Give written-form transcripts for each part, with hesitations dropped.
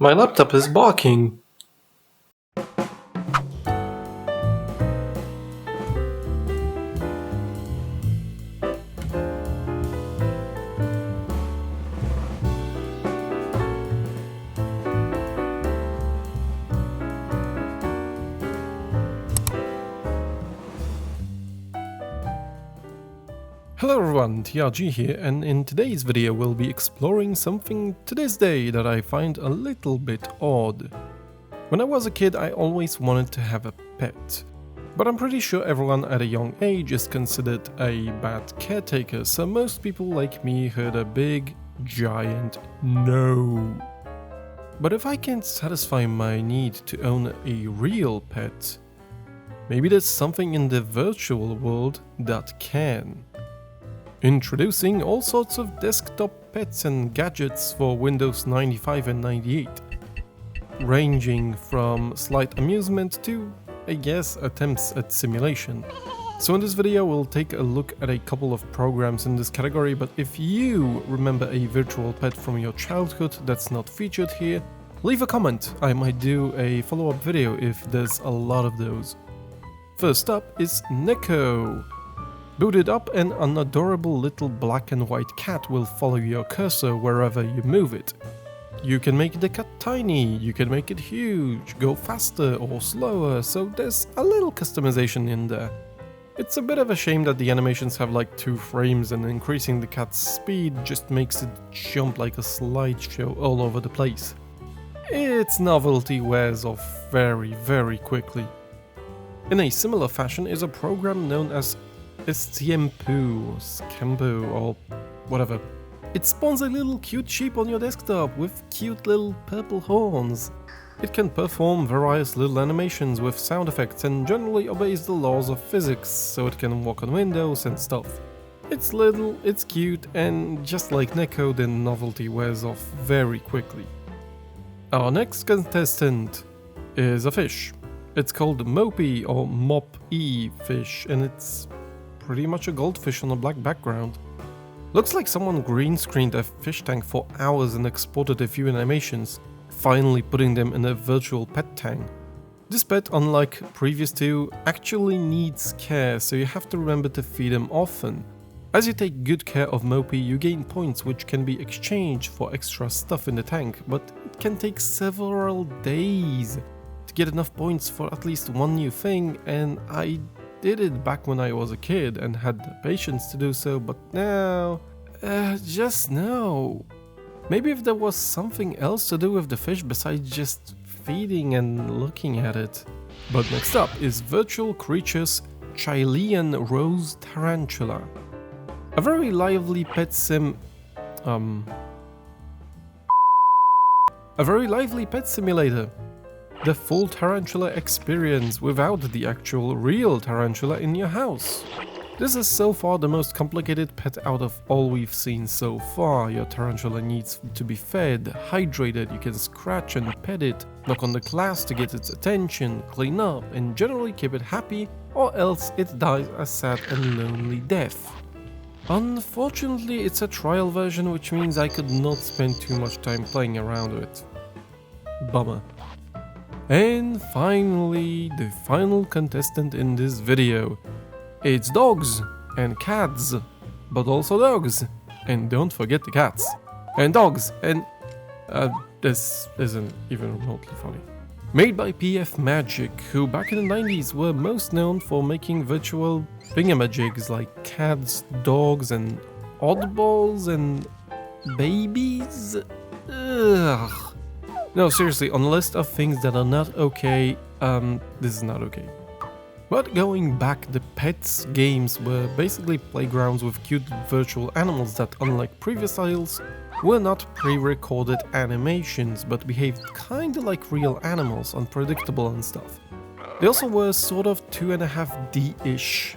My laptop is barking. Hello everyone, TRG here, and in today's video we'll be exploring something to this day that I find a little bit odd. When I was a kid I always wanted to have a pet, but I'm pretty sure everyone at a young age is considered a bad caretaker, so most people like me heard a big, giant no. But if I can't satisfy my need to own a real pet, maybe there's something in the virtual world that can. Introducing all sorts of desktop pets and gadgets for Windows 95 and 98, ranging from slight amusement to, I guess, attempts at simulation. So in this video we'll take a look at a couple of programs in this category, but if you remember a virtual pet from your childhood that's not featured here, leave a comment, I might do a follow-up video if there's a lot of those. First up is Neko. Boot it up and an adorable little black and white cat will follow your cursor wherever you move it. You can make the cat tiny, you can make it huge, go faster or slower, so there's a little customization in there. It's a bit of a shame that the animations have like 2 frames and increasing the cat's speed just makes it jump like a slideshow all over the place. Its novelty wears off very quickly. In a similar fashion is a program known as Scampo or whatever. It spawns a little cute sheep on your desktop with cute little purple horns. It can perform various little animations with sound effects and generally obeys the laws of physics, so it can walk on windows and stuff. It's little, it's cute, and just like Neko, the novelty wears off very quickly. Our next contestant is a fish. It's called Mopey or Mopey fish, and it's pretty much a goldfish on a black background. Looks like someone green screened a fish tank for hours and exported a few animations, finally putting them in a virtual pet tank. This pet, unlike previous two, actually needs care, so you have to remember to feed him often. As you take good care of Mopey, you gain points which can be exchanged for extra stuff in the tank, but it can take several days to get enough points for at least one new thing, and I did it back when I was a kid and had the patience to do so, but now, just no. Maybe if there was something else to do with the fish besides just feeding and looking at it. But next up is Virtual Creatures Chilean Rose Tarantula. A very lively pet simulator. The full tarantula experience without the actual real tarantula in your house. This is so far the most complicated pet out of all we've seen so far. Your tarantula needs to be fed, hydrated, you can scratch and pet it, knock on the glass to get its attention, clean up, and generally keep it happy, or else it dies a sad and lonely death. Unfortunately, it's a trial version, which means I could not spend too much time playing around with it. Bummer. And finally, the final contestant in this video. It's dogs and cats, but also dogs. And don't forget the cats. And dogs, and this isn't even remotely funny. Made by PF Magic, who back in the 90s were most known for making virtual thingamajigs like cats, dogs, and oddballs and babies. Ugh. No, seriously, on a list of things that are not okay, this is not okay. But going back, the Pets games were basically playgrounds with cute virtual animals that, unlike previous titles, were not pre-recorded animations, but behaved kinda like real animals, unpredictable and stuff. They also were sort of 2.5D-ish.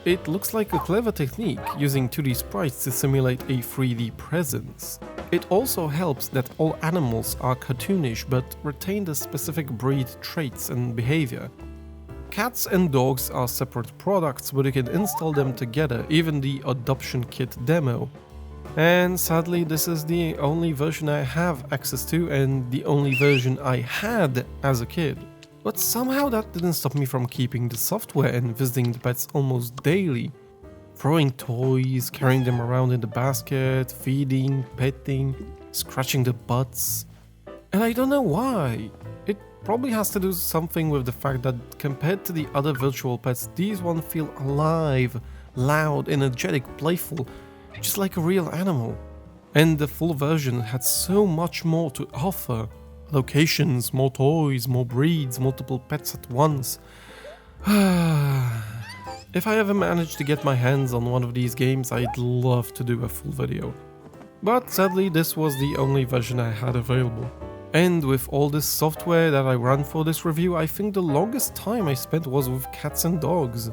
It looks like a clever technique, using 2D sprites to simulate a 3D presence. It also helps that all animals are cartoonish but retain the specific breed traits and behavior. Cats and dogs are separate products, but you can install them together, even the adoption kit demo. And sadly, this is the only version I have access to and the only version I had as a kid. But somehow that didn't stop me from keeping the software and visiting the pets almost daily. Throwing toys, carrying them around in the basket, feeding, petting, scratching the butts. And I don't know why. It probably has to do something with the fact that compared to the other virtual pets, these ones feel alive, loud, energetic, playful, just like a real animal. And the full version had so much more to offer. Locations, more toys, more breeds, multiple pets at once. If I ever manage to get my hands on one of these games, I'd love to do a full video. But sadly, this was the only version I had available. And with all this software that I ran for this review, I think the longest time I spent was with cats and dogs.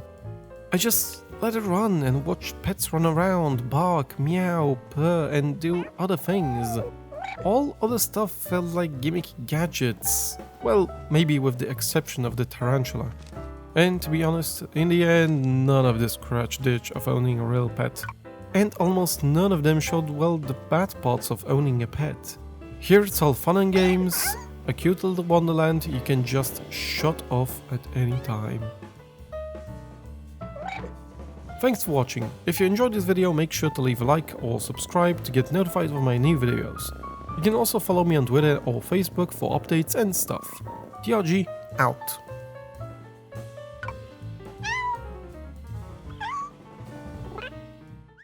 I just let it run and watch pets run around, bark, meow, purr, and do other things. All other stuff felt like gimmicky gadgets. Well, maybe with the exception of the tarantula. And to be honest, in the end, none of this scratched the itch of owning a real pet. And almost none of them showed well the bad parts of owning a pet. Here it's all fun and games, a cute little wonderland you can just shut off at any time. Thanks for watching. If you enjoyed this video, make sure to leave a like or subscribe to get notified of my new videos. You can also follow me on Twitter or Facebook for updates and stuff. TRG out.